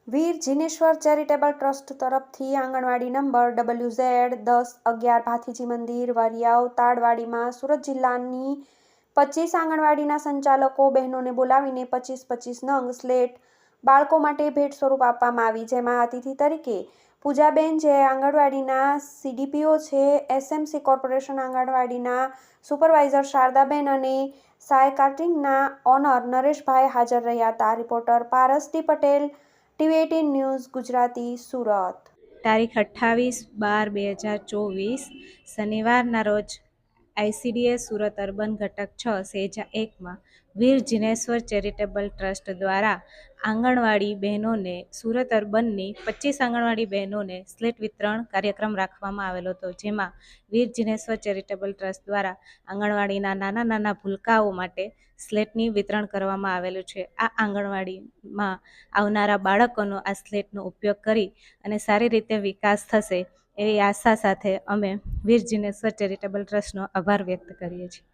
વીર Jineshwar charitable trust તરફથી આંગણવાડી number WZ1011 Bhathiji મંદિર, વરિયાવ, તાડવાડીમાં સુરત જિલ્લાની 25 આંગણવાડીના સંચાલકો બહેનોને બોલાવીને 25-25 નંગ સ્લેટ બાળકો માટે ભેટ સ્વરૂપ આપવામાં આવી, જેમાં અતિથિ તરીકે પૂજાબેન, જે આંગણવાડીના CDPO છે, SMC કોર્પોરેશન આંગણવાડીના સુપરવાઇઝર શારદાબેન અને સાયકાટ્રિંગના ઓનર નરેશભાઈ હાજર રહ્યા હતા. Reporter Paras D Patel, TV18 news Gujarati, Surat. તારીખ 28/12/2024 શનિવારના રોજ ICDS સુરત અર્બન ઘટક 6 સેજા 1માં વીર જીનેશ્વર ચેરિટેબલ ટ્રસ્ટ દ્વારા આંગણવાડી બહેનોને સુરત અર્બનની 25 આંગણવાડી બહેનોને સ્લેટ વિતરણ કાર્યક્રમ રાખવામાં આવેલો હતો, જેમાં વીર જીનેશ્વર ચેરિટેબલ ટ્રસ્ટ દ્વારા આંગણવાડીના નાના નાના ભૂલકાઓ માટે સ્લેટની વિતરણ કરવામાં આવેલું છે. આ આંગણવાડીમાં આવનારા બાળકોનો આ સ્લેટનો ઉપયોગ કરી અને સારી રીતે વિકાસ થશે એવી આશા સાથે અમે વીર જીનેશ્વર ચેરિટેબલ ટ્રસ્ટનો આભાર વ્યક્ત કરીએ છીએ.